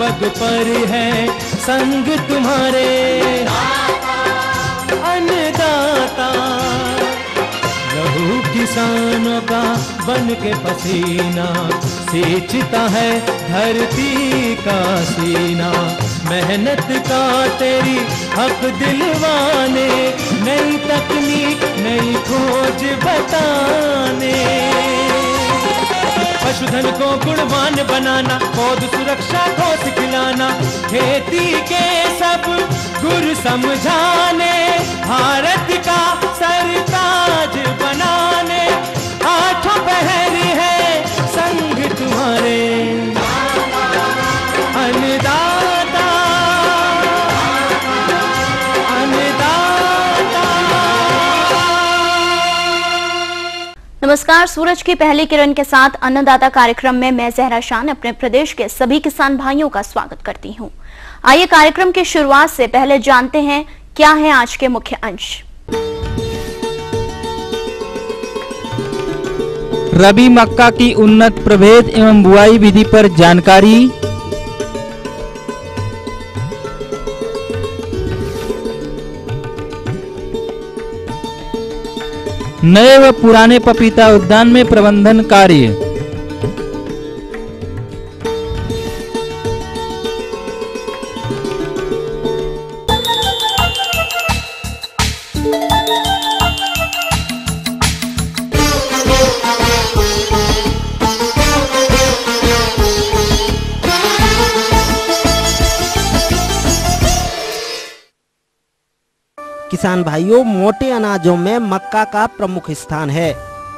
पग पर है संग तुम्हारे अन्नदाता। लहू किसानों का बन के पसीना सींचता है धरती का सीना। मेहनत का तेरी हक दिलवाने, नई तकनीक नई खोज बताने। पशुधन को गुणवान बनाना, पौध सुरक्षा को सिखलाना, खेती के सब गुर समझाने, भारत का सरताज बनाने। आठों पहर है संग तुम्हारे अन्नदाता अन्नदाता। नमस्कार, सूरज की पहली किरण के साथ अन्नदाता कार्यक्रम में मैं जहरा शान अपने प्रदेश के सभी किसान भाइयों का स्वागत करती हूं। आइए कार्यक्रम की शुरुआत से पहले जानते हैं क्या है आज के मुख्य अंश। रबी मक्का की उन्नत प्रभेद एवं बुआई विधि पर जानकारी। नए व पुराने पपीता उद्यान में प्रबंधन कार्य। किसान भाइयों, मोटे अनाजों में मक्का का प्रमुख स्थान है।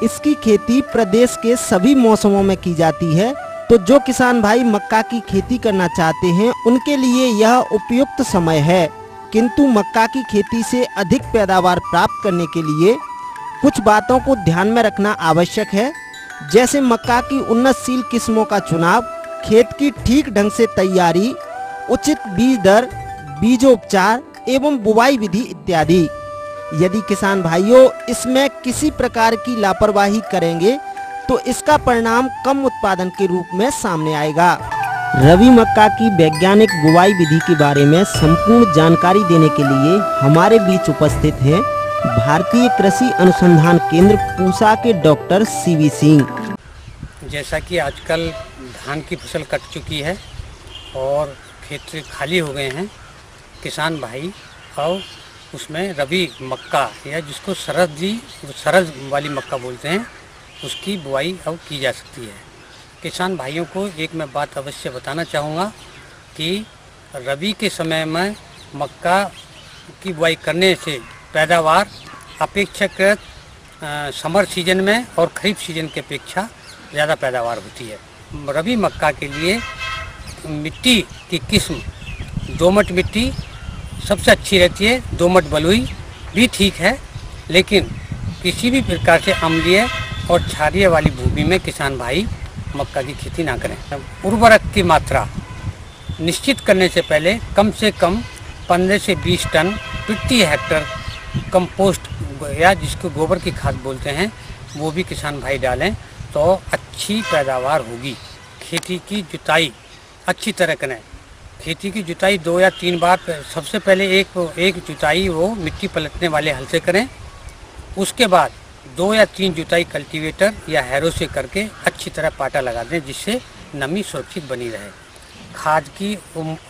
इसकी खेती प्रदेश के सभी मौसमों में की जाती है। तो जो किसान भाई मक्का की खेती करना चाहते हैं उनके लिए यह उपयुक्त समय है। किंतु मक्का की खेती से अधिक पैदावार प्राप्त करने के लिए कुछ बातों को ध्यान में रखना आवश्यक है, जैसे मक्का की उन्नतशील किस्मों का चुनाव, खेत की ठीक ढंग से तैयारी, उचित बीज दर, बीजोपचार एवं बुवाई विधि इत्यादि। यदि किसान भाइयों इसमें किसी प्रकार की लापरवाही करेंगे तो इसका परिणाम कम उत्पादन के रूप में सामने आएगा। रबी मक्का की वैज्ञानिक बुवाई विधि के बारे में संपूर्ण जानकारी देने के लिए हमारे बीच उपस्थित हैं भारतीय कृषि अनुसंधान केंद्र पूसा के डॉक्टर सीवी सिंह। जैसा कि आजकल धान की फसल कट चुकी है और खेत खाली हो गए हैं, किसान भाई और उसमें रबी मक्का या जिसको सरद वाली मक्का बोलते हैं उसकी बुआई अब की जा सकती है। किसान भाइयों को एक मैं बात अवश्य बताना चाहूँगा कि रबी के समय में मक्का की बुआई करने से पैदावार अपेक्षाकृत समर सीजन में और खरीफ सीजन की अपेक्षा ज़्यादा पैदावार होती है। रबी मक्का के लिए मिट्टी की किस्म दोमट मिट्टी सबसे अच्छी रहती है। दोमट बलुई भी ठीक है, लेकिन किसी भी प्रकार से अम्लीय और क्षारीय वाली भूमि में किसान भाई मक्का की खेती ना करें। उर्वरक की मात्रा निश्चित करने से पहले कम से कम 15 से 20 टन प्रति हेक्टर कंपोस्ट या जिसको गोबर की खाद बोलते हैं वो भी किसान भाई डालें तो अच्छी पैदावार होगी। खेती की जुताई अच्छी तरह करें। खेती की जुताई 2 या 3 बार, सबसे पहले एक जुताई वो मिट्टी पलटने वाले हल से करें। उसके बाद 2 या 3 जुताई कल्टीवेटर या हैरो से करके अच्छी तरह पाटा लगा दें, जिससे नमी सुरक्षित बनी रहे। खाद की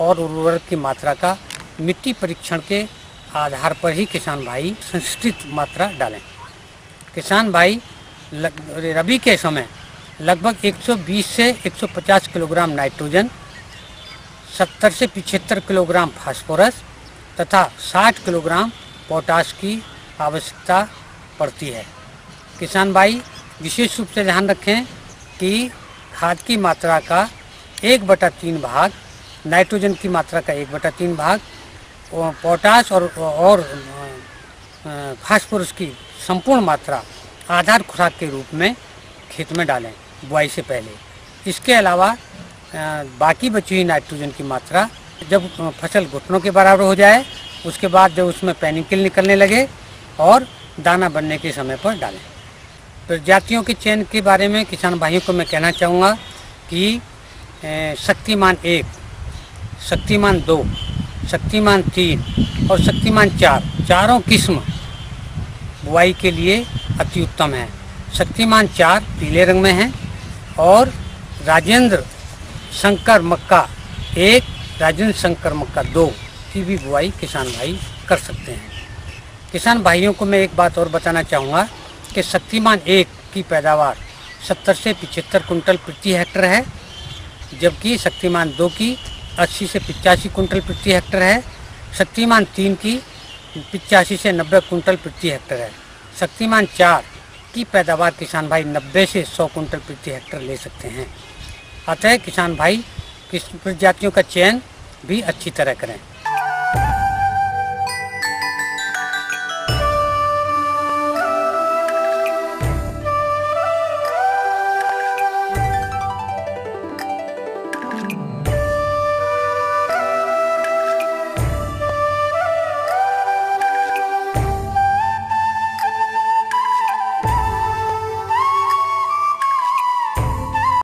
और उर्वरक की मात्रा का मिट्टी परीक्षण के आधार पर ही किसान भाई संचित मात्रा डालें। किसान भाई रबी के समय लगभग 120 से 150 किलोग्राम नाइट्रोजन, 70 से 75 किलोग्राम फास्फोरस तथा 60 किलोग्राम पोटाश की आवश्यकता पड़ती है। किसान भाई विशेष रूप से ध्यान रखें कि खाद की मात्रा का 1/3 भाग, नाइट्रोजन की मात्रा का 1/3 भाग, पोटाश और फास्फोरस की संपूर्ण मात्रा आधार खुराक के रूप में खेत में डालें बुआई से पहले। इसके अलावा बाकी बची हुई नाइट्रोजन की मात्रा जब फसल घुटनों के बराबर हो जाए, उसके बाद जब उसमें पेनिकल निकलने लगे और दाना बनने के समय पर डालें। प्रजातियों के चयन के बारे में किसान भाइयों को मैं कहना चाहूँगा कि शक्तिमान 1 शक्तिमान 2, शक्तिमान 3 और शक्तिमान 4 चारों किस्म बुआई के लिए अति उत्तम है। शक्तिमान 4 पीले रंग में है और राजेंद्र शंकर मक्का 1, राजेंद्र शंकर मक्का 2 की भी बुआई किसान भाई कर सकते हैं। किसान भाइयों को मैं एक बात और बताना चाहूँगा कि शक्तिमान 1 की पैदावार 70 से 75 कुंटल प्रति हेक्टर है, जबकि शक्तिमान 2 की 80 से 85 कुंटल प्रति हेक्टर है। शक्तिमान 3 की 85 से 90 कुंटल प्रति हेक्टर है। शक्तिमान 4 की पैदावार किसान भाई 90 से 100 कुंटल प्रति हेक्टर ले सकते हैं। अतः किसान भाई किस्म प्रजातियों का चयन भी अच्छी तरह करें।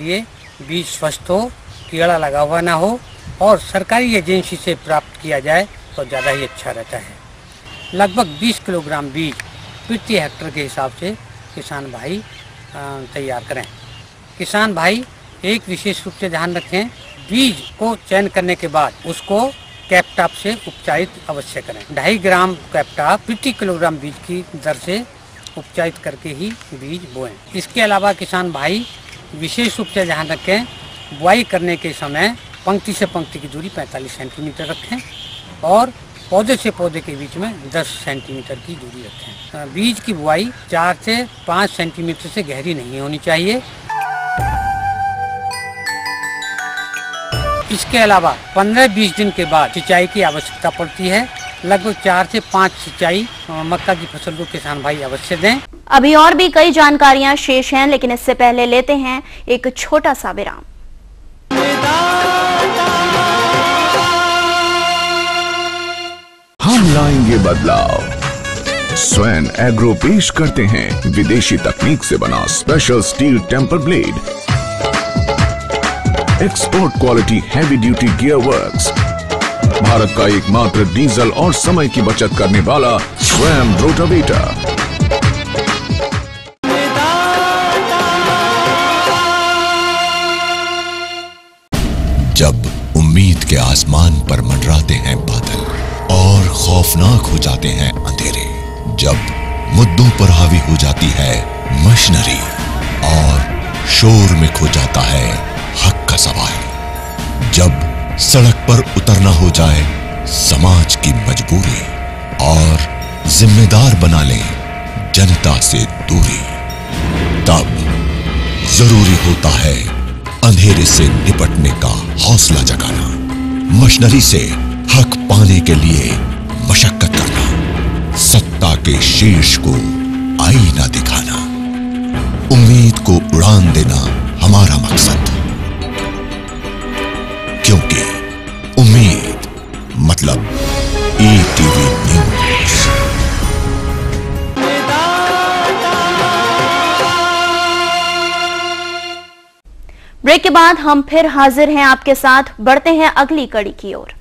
ये बीज स्वस्थ हो, कीड़ा लगा हुआ ना हो और सरकारी एजेंसी से प्राप्त किया जाए तो ज़्यादा ही अच्छा रहता है। लगभग 20 किलोग्राम बीज प्रति हेक्टर के हिसाब से किसान भाई तैयार करें। किसान भाई एक विशेष रूप से ध्यान रखें, बीज को चयन करने के बाद उसको कैपटाप से उपचारित अवश्य करें। 2.5 ग्राम कैपटाप प्रति किलोग्राम बीज की दर से उपचारित करके ही बीज बोएं। इसके अलावा किसान भाई विशेष रूप से ध्यान रखें, बुआई करने के समय पंक्ति से पंक्ति की दूरी 45 सेंटीमीटर रखें और पौधे से पौधे के बीच में 10 सेंटीमीटर की दूरी रखें। बीज की बुआई 4 से 5 सेंटीमीटर से गहरी नहीं होनी चाहिए। इसके अलावा 15-20 दिन के बाद सिंचाई की आवश्यकता पड़ती है। लगभग 4 से 5 सिंचाई मक्का की फसल को किसान भाई अवश्य दें। अभी और भी कई जानकारियां शेष हैं, लेकिन इससे पहले लेते हैं एक छोटा सा विराम। हम लाएंगे बदलाव। स्वयं एग्रो पेश करते हैं विदेशी तकनीक से बना special steel temper blade, export quality heavy duty gear works, Bharat का एकमात्र डीजल और समय की बचत करने वाला स्वयं रोटावेटर। जब उम्मीद के आसमान पर मंडराते हैं बादल और खौफनाक हो जाते हैं अंधेरे, जब मुद्दों पर हावी हो जाती है मशीनरी और शोर में खो जाता है हक का सवाल, जब सड़क पर उतरना हो जाए समाज की मजबूरी और जिम्मेदार बना ले जनता से दूरी, तब जरूरी होता है अंधेरे से निपटने का हौसला जगाना, मशीनरी से हक पाने के लिए मशक्कत करना, सत्ता के शीर्ष को आईना दिखाना, उम्मीद को उड़ान देना हमारा मकसद, क्योंकि उम्मीद मतलब ईटीवी न्यूज़। ब्रेक के बाद हम फिर हाजिर हैं आपके साथ। बढ़ते हैं अगली कड़ी की ओर।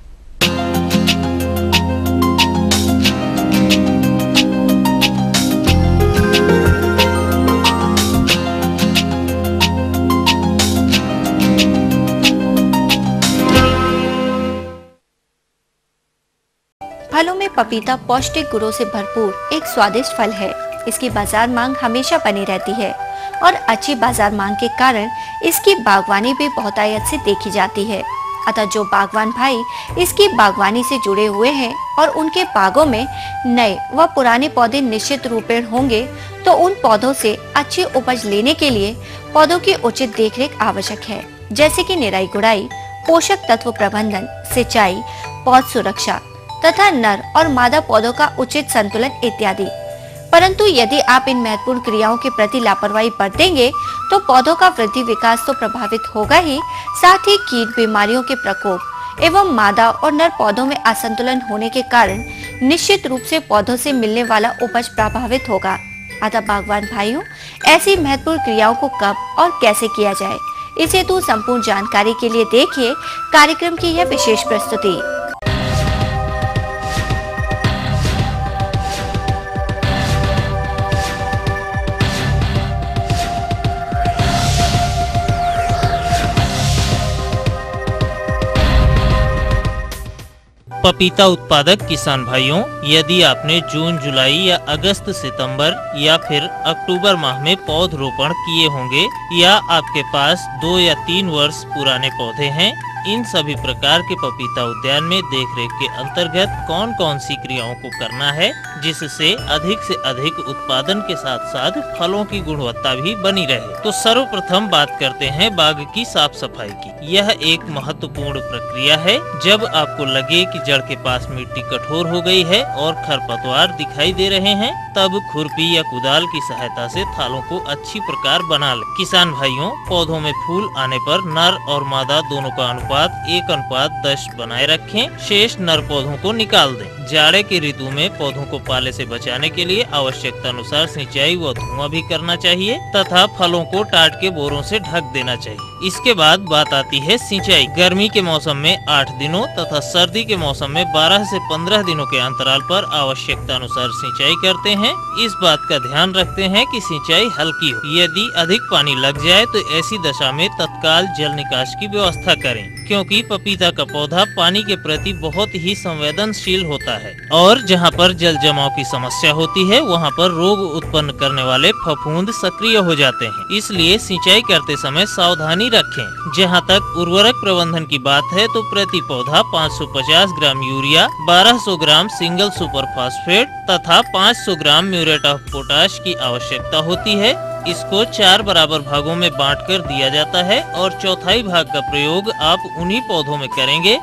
फलों में पपीता पौष्टिक गुणों से भरपूर एक स्वादिष्ट फल है। इसकी बाजार मांग हमेशा बनी रहती है और अच्छी बाजार मांग के कारण इसकी बागवानी भी बहुतायत से देखी जाती है। अतः जो बागवान भाई इसकी बागवानी से जुड़े हुए हैं और उनके बागों में नए व पुराने पौधे निश्चित रूपेण होंगे, तो उन पौधों से अच्छी उपज लेने के लिए पौधों की उचित देखरेख आवश्यक है, जैसे कि निराई गुड़ाई, पोषक तत्व प्रबंधन, सिंचाई, पौध सुरक्षा तथा नर और मादा पौधों का उचित संतुलन इत्यादि। परंतु यदि आप इन महत्वपूर्ण क्रियाओं के प्रति लापरवाही बरतेंगे तो पौधों का वृद्धि विकास तो प्रभावित होगा ही, साथ ही कीट बीमारियों के प्रकोप एवं मादा और नर पौधों में असंतुलन होने के कारण निश्चित रूप से पौधों से मिलने वाला उपज प्रभावित होगा। अतः बागवान भाइयों, ऐसी महत्वपूर्ण क्रियाओं को कब और कैसे किया जाए, इस हेतु संपूर्ण जानकारी के लिए देखिए कार्यक्रम की यह विशेष प्रस्तुति। पपीता उत्पादक किसान भाइयों, यदि आपने जून, जुलाई या अगस्त, सितंबर या फिर अक्टूबर माह में पौधरोपण किए होंगे या आपके पास 2 या 3 वर्ष पुराने पौधे हैं, इन सभी प्रकार के पपीता उद्यान में देखरेख के अंतर्गत कौन कौन सी क्रियाओं को करना है जिससे अधिक से अधिक उत्पादन के साथ साथ फलों की गुणवत्ता भी बनी रहे। तो सर्वप्रथम बात करते हैं बाग की साफ सफाई की। यह एक महत्वपूर्ण प्रक्रिया है। जब आपको लगे कि जड़ के पास मिट्टी कठोर हो गई है और खरपतवार दिखाई दे रहे हैं, तब खुरपी या कुदाल की सहायता से थालों को अच्छी प्रकार बना ले। किसान भाइयों, पौधों में फूल आने पर नर और मादा दोनों का अनुपात 1:10 बनाए रखें। शेष नर पौधों को निकाल दें। जाड़े की ऋतु में पौधों को पाले से बचाने के लिए आवश्यकता अनुसार सिंचाई व धुआं भी करना चाहिए तथा फलों को टाट के बोरों से ढक देना चाहिए। इसके बाद बात आती है सिंचाई। गर्मी के मौसम में 8 दिनों तथा सर्दी के मौसम में 12 से 15 दिनों के अंतराल पर आवश्यकता अनुसार सिंचाई करते हैं। इस बात का ध्यान रखते हैं कि सिंचाई हल्की हो। यदि अधिक पानी लग जाए तो ऐसी दशा में तत्काल जल निकास की व्यवस्था करें, क्योंकि पपीता का पौधा पानी के प्रति बहुत ही संवेदनशील होता है और जहां पर जल जमाव की समस्या होती है वहां पर रोग उत्पन्न करने वाले फफूंद सक्रिय हो जाते हैं। इसलिए सिंचाई करते समय सावधानी रखें। जहां तक उर्वरक प्रबंधन की बात है तो प्रति पौधा 550 ग्राम यूरिया, 1200 ग्राम सिंगल सुपर फास्फेट तथा 500 ग्राम म्यूरेट ऑफ पोटाश की आवश्यकता होती है। इसको 4 बराबर भागों में बांटकर दिया जाता है और चौथाई भाग का प्रयोग आप उन्हीं पौधों में करेंगे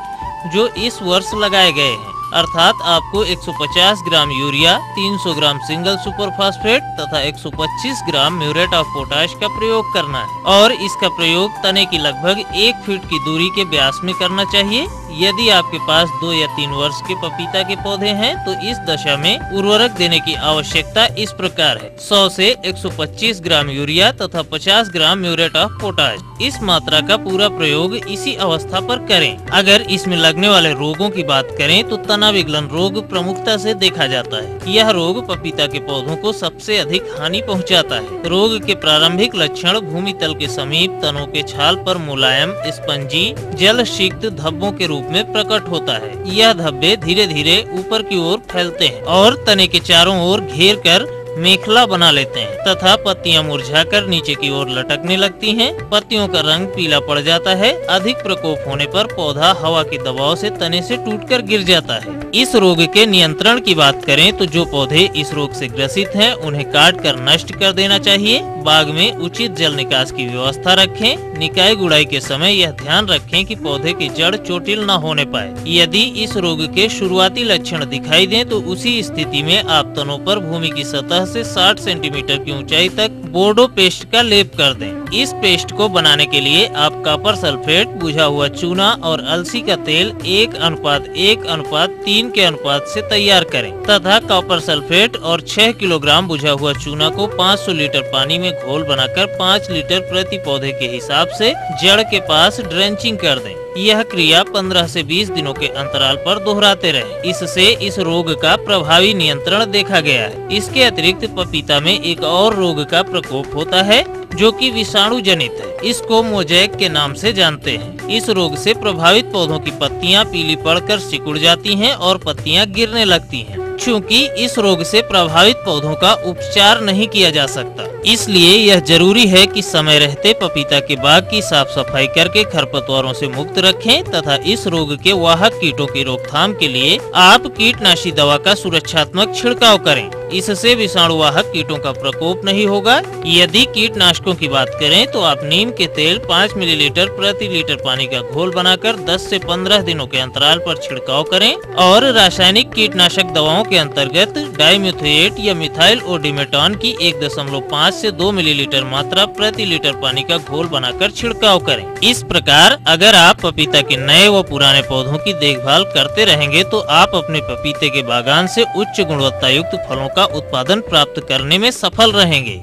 जो इस वर्ष लगाए गए हैं। अर्थात आपको 150 ग्राम यूरिया, 300 ग्राम सिंगल सुपर फास्फेट तथा 125 ग्राम म्यूरेट ऑफ पोटाश का प्रयोग करना है और इसका प्रयोग तने की लगभग 1 फीट की दूरी के व्यास में करना चाहिए। यदि आपके पास 2 या 3 वर्ष के पपीता के पौधे हैं तो इस दशा में उर्वरक देने की आवश्यकता इस प्रकार है: 100 से 125 ग्राम यूरिया तथा 50 ग्राम म्यूरेट ऑफ पोटाश। इस मात्रा का पूरा प्रयोग इसी अवस्था पर करें। अगर इसमें लगने वाले रोगों की बात करें तो तना विगलन रोग प्रमुखता से देखा जाता है। यह रोग पपीता के पौधों को सबसे अधिक हानि पहुंचाता है। रोग के प्रारंभिक लक्षण भूमि तल के समीप तनों के छाल पर मुलायम, स्पंजी, जल सिक्त धब्बों के रूप में प्रकट होता है। यह धब्बे धीरे धीरे ऊपर की ओर फैलते हैं और तने के चारों ओर घेर कर मेखला बना लेते हैं तथा पत्तियां मुरझाकर नीचे की ओर लटकने लगती हैं। पत्तियों का रंग पीला पड़ जाता है। अधिक प्रकोप होने पर पौधा हवा के दबाव से तने से टूटकर गिर जाता है। इस रोग के नियंत्रण की बात करें तो जो पौधे इस रोग से ग्रसित हैं उन्हें काट कर नष्ट कर देना चाहिए। बाग में उचित जल निकास की व्यवस्था रखें। निकाई गुड़ाई के समय यह ध्यान रखें कि पौधे की जड़ चोटिल न होने पाए। यदि इस रोग के शुरुआती लक्षण दिखाई दें तो उसी स्थिति में आप तनों पर भूमि की सतह से 60 सेंटीमीटर की ऊंचाई तक बोर्डो पेस्ट का लेप कर दें। इस पेस्ट को बनाने के लिए आप कॉपर सल्फेट, बुझा हुआ चूना और अलसी का तेल 1:1:3 के अनुपात से तैयार करें तथा कॉपर सल्फेट और 6 किलोग्राम बुझा हुआ चूना को 500 लीटर पानी में घोल बनाकर 5 लीटर प्रति पौधे के हिसाब से जड़ के पास ड्रेंचिंग कर दें। यह क्रिया 15 से 20 दिनों के अंतराल पर दोहराते रहे। इससे इस रोग का प्रभावी नियंत्रण देखा गया है। इसके अतिरिक्त पपीता में एक और रोग का प्रकोप होता है जो कि विषाणु जनित है। इसको मोजैक के नाम से जानते हैं। इस रोग से प्रभावित पौधों की पत्तियां पीली पड़कर सिकुड़ जाती हैं और पत्तियां गिरने लगती हैं। चूँकि इस रोग से प्रभावित पौधों का उपचार नहीं किया जा सकता, इसलिए यह जरूरी है कि समय रहते पपीता के बाग की साफ सफाई करके खरपतवारों से मुक्त रखें तथा इस रोग के वाहक कीटों की रोकथाम के लिए आप कीटनाशी दवा का सुरक्षात्मक छिड़काव करें। इससे विषाणु वाहक कीटों का प्रकोप नहीं होगा। यदि कीटनाशकों की बात करें तो आप नीम के तेल 5 मिलीलीटर प्रति लीटर पानी का घोल बनाकर 10 से 15 दिनों के अंतराल पर छिड़काव करें और रासायनिक कीटनाशक दवाओं के अंतर्गत डाइमिथोएट या मिथाइल ओडिमेटॉन की 1.5 से 2 मिलीलीटर मात्रा प्रति लीटर पानी का घोल बनाकर छिड़काव करें। इस प्रकार अगर आप पपीता के नए व पुराने पौधों की देखभाल करते रहेंगे तो आप अपने पपीते के बागान से उच्च गुणवत्ता युक्त फलों का उत्पादन प्राप्त करने में सफल रहेंगे।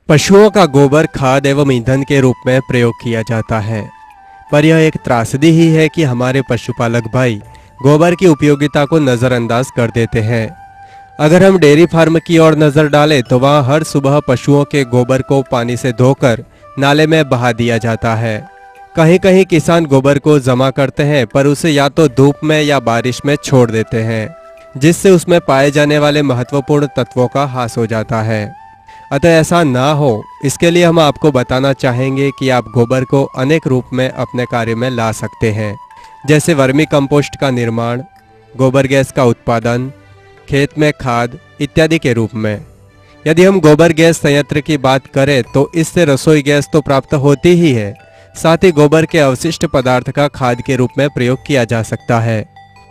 पशुओं का गोबर खाद एवं ईंधन के रूप में प्रयोग किया जाता है, पर यह एक त्रासदी ही है कि हमारे पशुपालक भाई गोबर की उपयोगिता को नज़रअंदाज कर देते हैं। अगर हम डेयरी फार्म की ओर नज़र डालें तो वहाँ हर सुबह पशुओं के गोबर को पानी से धोकर नाले में बहा दिया जाता है। कहीं कहीं किसान गोबर को जमा करते हैं, पर उसे या तो धूप में या बारिश में छोड़ देते हैं, जिससे उसमें पाए जाने वाले महत्वपूर्ण तत्वों का ह्रास हो जाता है। अतः ऐसा ना हो, इसके लिए हम आपको बताना चाहेंगे कि आप गोबर को अनेक रूप में अपने कार्य में ला सकते हैं, जैसे वर्मी कंपोस्ट का निर्माण, गोबर गैस का उत्पादन, खेत में खाद इत्यादि के रूप में। यदि हम गोबर गैस संयंत्र की बात करें तो इससे रसोई गैस तो प्राप्त होती ही है, साथ ही गोबर के अवशिष्ट पदार्थ का खाद के रूप में प्रयोग किया जा सकता है।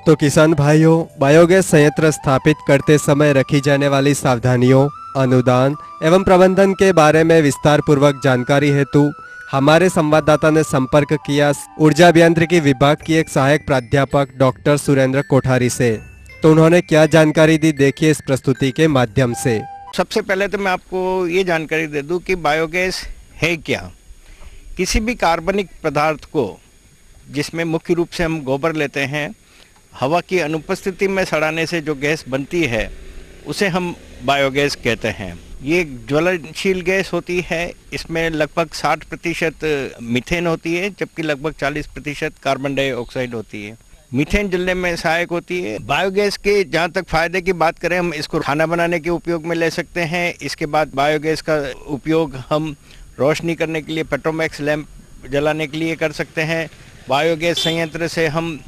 तो किसान भाइयों, बायोगैस संयंत्र स्थापित करते समय रखी जाने वाली सावधानियों, अनुदान एवं प्रबंधन के बारे में विस्तार पूर्वक जानकारी हेतु हमारे संवाददाता ने संपर्क किया ऊर्जा अभियांत्रिकी विभाग की एक सहायक प्राध्यापक डॉक्टर सुरेंद्र कोठारी से। तो उन्होंने क्या जानकारी दी, देखिए इस प्रस्तुति के माध्यम से। सबसे पहले तो मैं आपको ये जानकारी दे दूं कि बायोगैस है क्या। किसी भी कार्बनिक पदार्थ को, जिसमें मुख्य रूप से हम गोबर लेते हैं, हवा की अनुपस्थिति में सड़ाने से जो गैस बनती है उसे हम बायोगैस कहते हैं। ये ज्वलनशील गैस होती है। इसमें लगभग 60% मीथेन होती है, जबकि लगभग 40% कार्बन डाइऑक्साइड होती है। मीथेन जलने में सहायक होती है। बायोगैस के जहाँ तक फायदे की बात करें, हम इसको खाना बनाने के उपयोग में ले सकते हैं। इसके बाद बायोगैस का उपयोग हम रोशनी करने के लिए, पेट्रोमैक्स लैंप जलाने के लिए कर सकते हैं। बायोगैस संयंत्र से हम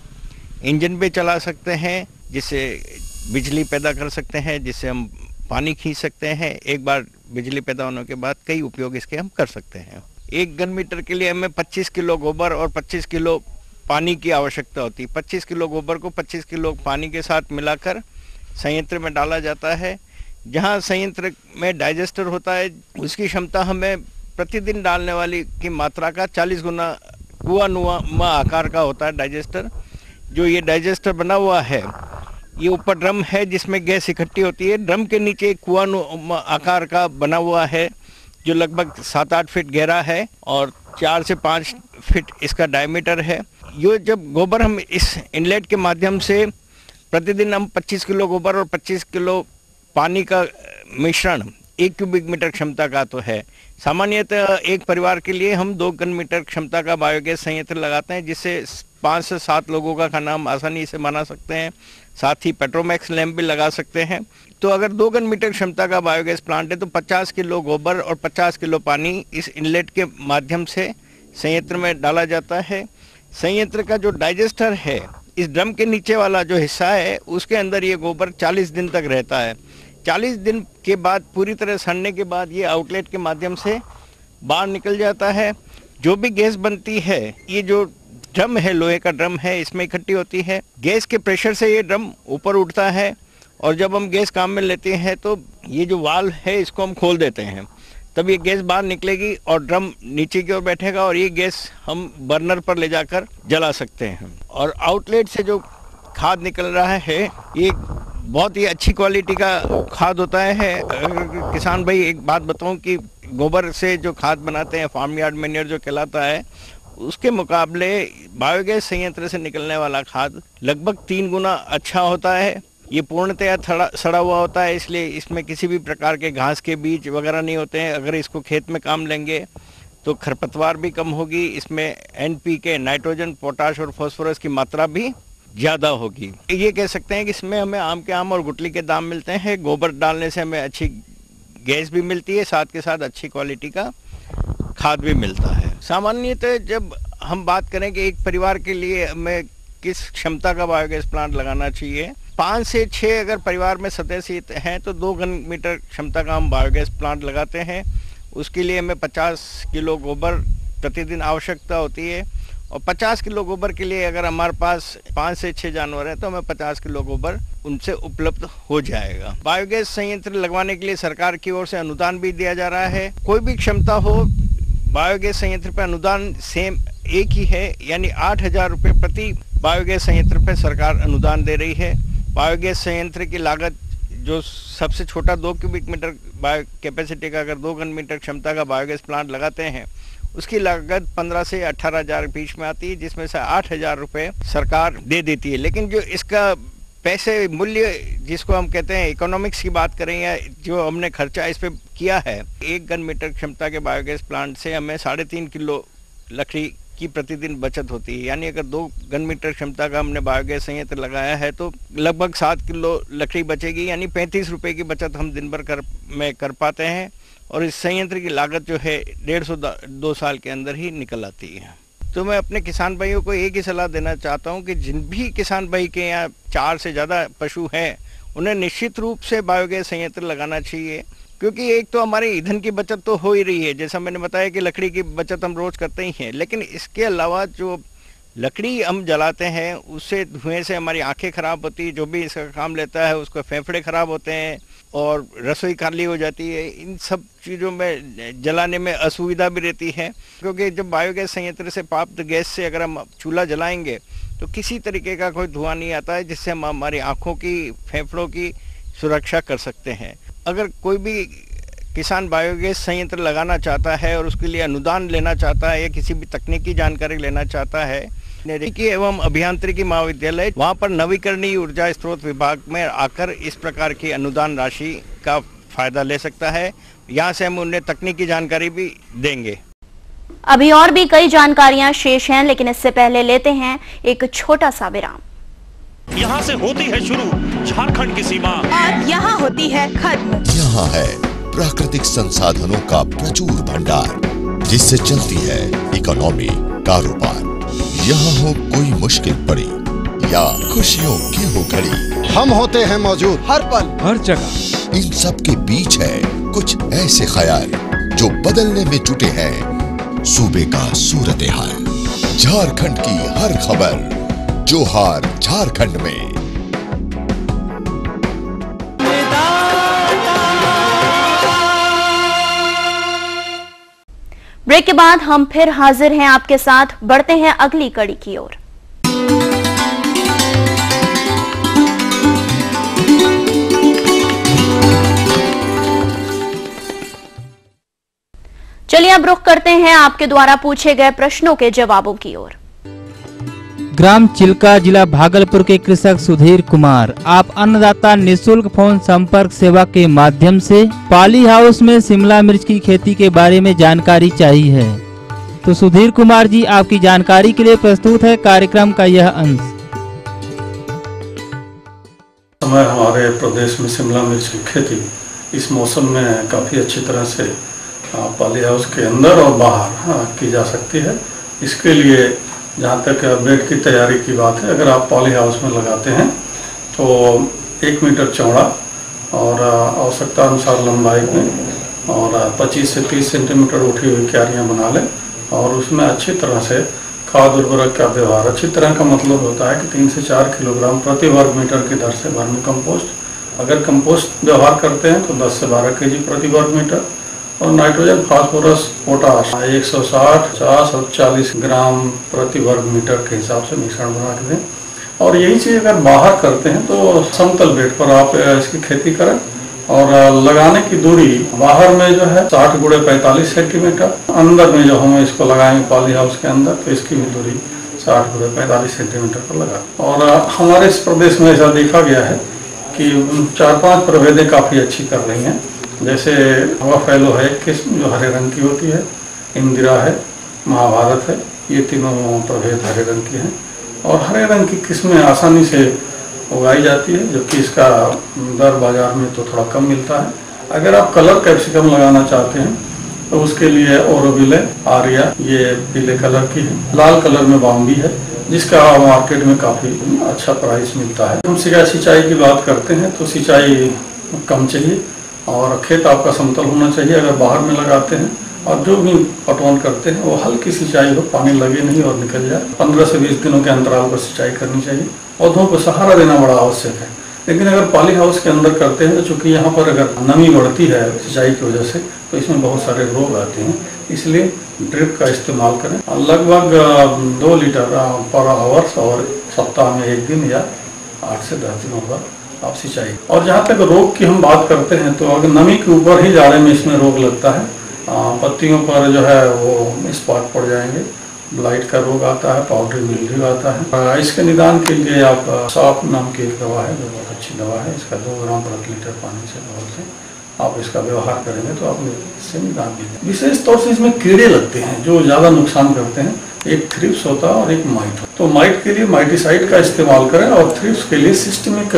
इंजन भी चला सकते हैं, जिससे बिजली पैदा कर सकते हैं, जिससे हम पानी खींच सकते हैं। एक बार बिजली पैदा होने के बाद कई उपयोग इसके हम कर सकते हैं। 1 घन मीटर के लिए हमें 25 किलो गोबर और 25 किलो पानी की आवश्यकता होती है। 25 किलो गोबर को 25 किलो पानी के साथ मिलाकर संयंत्र में डाला जाता है। जहां संयंत्र में डाइजेस्टर होता है, उसकी क्षमता हमें प्रतिदिन डालने वाली की मात्रा का 40 गुना कुआनुमा आकार का होता है डाइजेस्टर। जो ये डाइजेस्टर बना हुआ है, ये ऊपर ड्रम है जिसमें गैस इकट्ठी होती है। ड्रम के नीचे एक कुआनुमा आकार का बना हुआ है, जो लगभग 7-8 फीट गहरा है और 4 से 5 फीट इसका डायमीटर है। ये जब गोबर हम इस इनलेट के माध्यम से प्रतिदिन हम 25 किलो गोबर और 25 किलो पानी का मिश्रण 1 क्यूबिक मीटर क्षमता का तो है। सामान्यतः एक परिवार के लिए हम 2 घन मीटर क्षमता का बायोगैस संयंत्र लगाते हैं, जिससे 5 से 7 लोगों का खाना हम आसानी से बना सकते हैं। साथ ही पेट्रोमैक्स लैंप भी लगा सकते हैं। तो अगर 2 घन मीटर क्षमता का बायोगैस प्लांट है तो 50 किलो गोबर और 50 किलो पानी इस इनलेट के माध्यम से संयंत्र में डाला जाता है। संयंत्र का जो डाइजेस्टर है, इस ड्रम के नीचे वाला जो हिस्सा है, उसके अंदर ये गोबर 40 दिन तक रहता है। 40 दिन के बाद पूरी तरह सड़ने के बाद ये आउटलेट के माध्यम से बाहर निकल जाता है। जो भी गैस बनती है, ये जो ड्रम है, लोहे का ड्रम है, इसमें इकट्ठी होती है। गैस के प्रेशर से ये ड्रम ऊपर उठता है और जब हम गैस काम में लेते हैं तो ये जो वाल्व है इसको हम खोल देते हैं, तब ये गैस बाहर निकलेगी और ड्रम नीचे की ओर बैठेगा और ये गैस हम बर्नर पर ले जाकर जला सकते हैं। और आउटलेट से जो खाद निकल रहा है, ये बहुत ही अच्छी क्वालिटी का खाद होता है। किसान भाई, एक बात बताऊं कि गोबर से जो खाद बनाते हैं, फार्म यार्ड मैन्योर जो कहलाता है, उसके मुकाबले बायोगैस संयंत्र से निकलने वाला खाद लगभग 3 गुना अच्छा होता है। ये पूर्णतया सड़ा हुआ होता है, इसलिए इसमें किसी भी प्रकार के घास के बीज वगैरह नहीं होते हैं। अगर इसको खेत में काम लेंगे तो खरपतवार भी कम होगी। इसमें NPK, नाइट्रोजन, पोटाश और फास्फोरस की मात्रा भी ज़्यादा होगी। ये कह सकते हैं कि इसमें हमें आम के आम और गुठली के दाम मिलते हैं। गोबर डालने से हमें अच्छी गैस भी मिलती है, साथ के साथ अच्छी क्वालिटी का खाद भी मिलता है। सामान्यतः जब हम बात करें कि एक परिवार के लिए हमें किस क्षमता का बायोगैस प्लांट लगाना चाहिए, 5 से 6 अगर परिवार में सदस्य हैं तो 2 घन मीटर क्षमता का हम बायोगैस प्लांट लगाते हैं। उसके लिए हमें 50 किलो गोबर प्रतिदिन आवश्यकता होती है और 50 किलो गोबर के लिए अगर हमारे पास 5 से 6 जानवर हैं तो हमें 50 किलो गोबर उनसे उपलब्ध हो जाएगा। बायोगैस संयंत्र लगवाने के लिए सरकार की ओर से अनुदान भी दिया जा रहा है। कोई भी क्षमता हो, बायोगैस संयंत्र पर अनुदान सेम एक ही है, यानी 8,000 रुपये प्रति बायोगैस संयंत्र पर सरकार अनुदान दे रही है। बायोगैस संयंत्र की लागत जो सबसे छोटा 2 क्यूबिक मीटर बायो कैपेसिटी का अगर 2 घन मीटर क्षमता का बायोगैस प्लांट लगाते हैं, उसकी लागत 15 से 18,000 बीच में आती है, जिसमें से 8,000 रुपये सरकार दे देती है। लेकिन जो इसका पैसे मूल्य जिसको हम कहते हैं इकोनॉमिक्स की बात करें या जो हमने खर्चा इस पे किया है, 1 घन मीटर क्षमता के बायोगैस प्लांट से हमें 3.5 किलो लकड़ी की प्रतिदिन बचत होती है। यानी अगर 2 घन मीटर क्षमता का हमने बायोगैस संयंत्र लगाया है तो लगभग 7 किलो लकड़ी बचेगी, यानी 35 रुपये की बचत हम दिन भर में कर पाते हैं। और इस संयंत्र की लागत जो है 1.5-2 साल के अंदर ही निकल आती है। तो मैं अपने किसान भाइयों को एक ही सलाह देना चाहता हूं कि जिन भी किसान भाई के यहाँ 4 से ज़्यादा पशु हैं, उन्हें निश्चित रूप से बायोगैस संयंत्र लगाना चाहिए, क्योंकि एक तो हमारे ईंधन की बचत तो हो ही रही है, जैसा मैंने बताया कि लकड़ी की बचत हम रोज़ करते ही हैं, लेकिन इसके अलावा जो लकड़ी हम जलाते हैं उससे धुएं से हमारी आंखें खराब होती है, जो भी इसका काम लेता है उसको फेफड़े खराब होते हैं और रसोई खाली हो जाती है। इन सब चीज़ों में जलाने में असुविधा भी रहती है, क्योंकि जब बायोगैस संयंत्र से प्राप्त गैस से अगर हम चूल्हा जलाएंगे तो किसी तरीके का कोई धुआं नहीं आता है, जिससे हम हमारी आँखों की, फेफड़ों की सुरक्षा कर सकते हैं। अगर कोई भी किसान बायोगैस संयंत्र लगाना चाहता है और उसके लिए अनुदान लेना चाहता है या किसी भी तकनीकी जानकारी लेना चाहता है, नैतिकी एवं अभियांत्रिकी महाविद्यालय वहाँ पर नवीकरणीय ऊर्जा स्रोत विभाग में आकर इस प्रकार की अनुदान राशि का फायदा ले सकता है। यहाँ से हम उन्हें तकनीकी जानकारी भी देंगे। अभी और भी कई जानकारियां शेष हैं, लेकिन इससे पहले लेते हैं एक छोटा सा विराम। यहाँ से होती है शुरू झारखंड की सीमा और यहाँ होती है खत्म। यहाँ है प्राकृतिक संसाधनों का प्रचुर भंडार, जिससे चलती है इकोनॉमी, कारोबार। यहाँ हो कोई मुश्किल पड़ी या खुशियों की हो घड़ी, हम होते हैं मौजूद हर पल हर जगह। इन सब के बीच है कुछ ऐसे ख्याल जो बदलने में जुटे हैं सूबे का सूरत हाल। झारखंड की हर खबर, जोहार झारखंड में। ब्रेक के बाद हम फिर हाजिर हैं आपके साथ। बढ़ते हैं अगली कड़ी की ओर। चलिए अब रुख करते हैं आपके द्वारा पूछे गए प्रश्नों के जवाबों की ओर। ग्राम चिल्का, जिला भागलपुर के कृषक सुधीर कुमार, आप अन्नदाता निशुल्क फोन संपर्क सेवा के माध्यम से पॉली हाउस में शिमला मिर्च की खेती के बारे में जानकारी चाहिए है। तो सुधीर कुमार जी, आपकी जानकारी के लिए प्रस्तुत है कार्यक्रम का यह अंश। समय हमारे प्रदेश में शिमला मिर्च की खेती इस मौसम में काफ़ी अच्छी तरह से पॉली हाउस के अंदर और बाहर की जा सकती है। इसके लिए जहाँ तक बेड की तैयारी की बात है, अगर आप पॉली हाउस में लगाते हैं तो 1 मीटर चौड़ा और आवश्यकता अनुसार लंबाई में और 25 से 30 सेंटीमीटर उठी हुई क्यारियाँ बना लें और उसमें अच्छी तरह से खाद उर्वरक का व्यवहार। अच्छी तरह का मतलब होता है कि 3 से 4 किलोग्राम प्रति वर्ग मीटर की दर से वर्मी कंपोस्ट, अगर कंपोस्ट व्यवहार करते हैं तो 10 से 12 kg प्रति वर्ग मीटर, और नाइट्रोजन, फास्फोरस, पोटाश 160, 50 और 40 ग्राम प्रति वर्ग मीटर के हिसाब से मिश्रण बना के दें। और यही चीज़ अगर बाहर करते हैं तो समतल बेड पर आप इसकी खेती करें और लगाने की दूरी बाहर में जो है 60 × 45 सेंटीमीटर, अंदर में जो हम इसको लगाएंगे पॉली हाउस के अंदर तो इसकी भी दूरी 60 × 45 सेंटीमीटर पर लगा। और हमारे इस प्रदेश में ऐसा देखा गया है कि 4-5 प्रभेदें काफ़ी अच्छी कर रही हैं। जैसे हवा फैलो है एक किस्म जो हरे रंग की होती है, इंदिरा है, महाभारत है, ये तीनों प्रभेद हरे रंग की हैं और हरे रंग की किस्में आसानी से उगाई जाती है, जबकि इसका दर बाजार में तो थोड़ा कम मिलता है। अगर आप कलर कैप्सिकम लगाना चाहते हैं तो उसके लिए ओरोबिले, आर्या, ये पीले कलर की है, लाल कलर में बाम्बी है, जिसका मार्केट में काफ़ी अच्छा प्राइस मिलता है। हम सिंचाई की बात करते हैं तो सिंचाई कम चाहिए और खेत आपका समतल होना चाहिए अगर बाहर में लगाते हैं, और जो भी पटवन करते हैं वो हल्की सिंचाई हो, पानी लगे नहीं और निकल जाए। 15 से 20 दिनों के अंतराल पर सिंचाई करनी चाहिए। पौधों को सहारा देना बड़ा आवश्यक है। लेकिन अगर पॉली हाउस के अंदर करते हैं तो चूँकि यहाँ पर अगर नमी बढ़ती है सिंचाई की वजह से तो इसमें बहुत सारे रोग आते हैं, इसलिए ड्रिप का इस्तेमाल करें। लगभग 2 लीटर पर आवर्स और सप्ताह में 1 दिन या 8 से 10 दिनों पर आप सिंचाई। और जहाँ तक रोग की हम बात करते हैं तो अगर नमी के ऊपर ही जाड़े में इसमें रोग लगता है, पत्तियों पर जो है वो स्पॉट पड़ जाएंगे, ब्लाइट का रोग आता है, पाउडरी मिल्ड्यू आता है। इसके निदान के लिए आप सॉप नाम की एक दवा है जो बहुत अच्छी दवा है, इसका 2 ग्राम प्रति लीटर पानी से घोल के आप इसका व्यवहार करेंगे तो आप इससे निदान कीजिए। विशेष तौर से इसमें कीड़े लगते हैं जो ज़्यादा नुकसान करते हैं, एक थ्रिप्स होता है और एक माइट होता है। तो माइट के लिए माइटिसाइड का इस्तेमाल करें और थ्रिप्स के लिए सिस्टमिक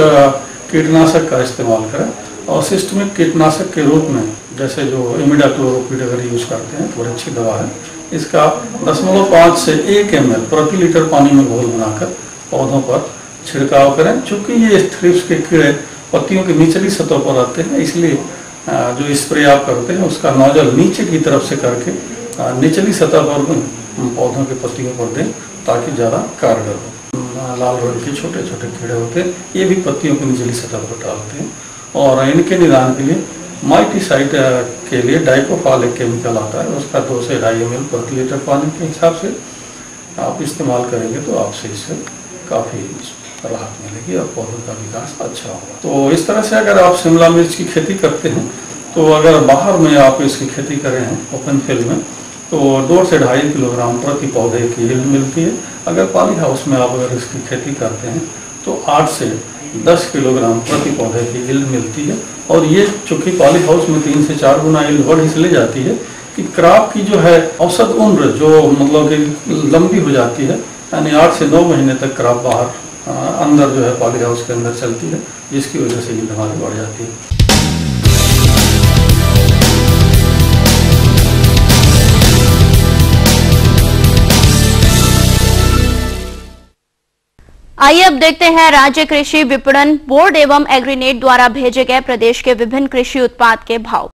कीटनाशक का इस्तेमाल करें। और सिस्टमिक कीटनाशक के रूप में जैसे जो इमिडाक्लोरोपिड अगर यूज करते हैं तो बड़ी अच्छी दवा है, इसका 0.5 से 1 ml प्रति लीटर पानी में घोल बनाकर पौधों पर छिड़काव करें। चूँकि ये थ्रिप्स के कीड़े पत्तियों की निचली सतह पर आते हैं, इसलिए जो स्प्रे आप करते हैं उसका नोजल नीचे की तरफ से करके निचली सतह पर पौधों के पत्तियों पर दें ताकि ज़्यादा कारगर हो। लाल रंग के छोटे छोटे कीड़े होते हैं, ये भी पत्तियों की निचली सतह पर डालते हैं। और इनके निदान के लिए माइटिसाइड के लिए डाइकोफाल एक केमिकल आता है, उसका 2 से 2.5 ml प्रति लीटर पानी के हिसाब से आप इस्तेमाल करेंगे तो आपसे इससे काफ़ी राहत मिलेगी और पौधों का विकास अच्छा होगा। तो इस तरह से अगर आप शिमला मिर्च की खेती करते हैं तो अगर बाहर में आप इसकी खेती करें हैं ओपन फील्ड में तो 2 से 2.5 किलोग्राम प्रति पौधे की यील्ड मिलती है। अगर पॉली हाउस में आप अगर इसकी खेती करते हैं तो 8 से 10 किलोग्राम प्रति पौधे की यील्ड मिलती है। और ये चूँकि पॉली हाउस में 3 से 4 गुना यील्ड बढ़ इसलिए जाती है कि क्रॉप की जो है औसत उम्र जो मतलब कि लंबी हो जाती है, यानी 8 से 9 महीने तक क्रॉप बाहर अंदर जो है पॉली हाउस के अंदर चलती है, जिसकी वजह से यील्ड हमारी बढ़ जाती है। आइए अब देखते हैं राज्य कृषि विपणन बोर्ड एवं एग्रीनेट द्वारा भेजे गए प्रदेश के विभिन्न कृषि उत्पाद के भाव।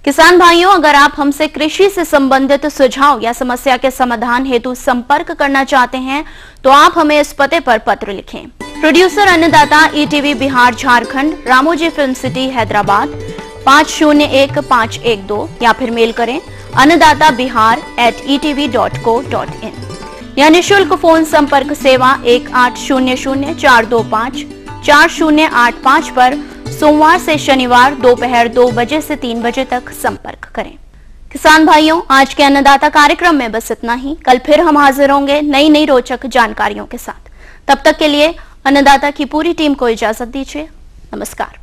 किसान भाइयों, अगर आप हमसे कृषि से संबंधित सुझाव या समस्या के समाधान हेतु संपर्क करना चाहते हैं तो आप हमें इस पते पर पत्र लिखें। प्रोड्यूसर अन्नदाता ETV Bihar Jharkhand, Ramoji film city Hyderabad 501512 या फिर मेल करें annadatabihar@etv.co.in या निःशुल्क फोन संपर्क सेवा 1800-425-4085 पर सोमवार से शनिवार दोपहर 2 बजे से 3 बजे तक संपर्क करें। किसान भाइयों, आज के अन्नदाता कार्यक्रम में बस इतना ही। कल फिर हम हाजिर होंगे नई रोचक जानकारियों के साथ। तब तक के लिए अन्नदाता की पूरी टीम को इजाजत दीजिए। नमस्कार।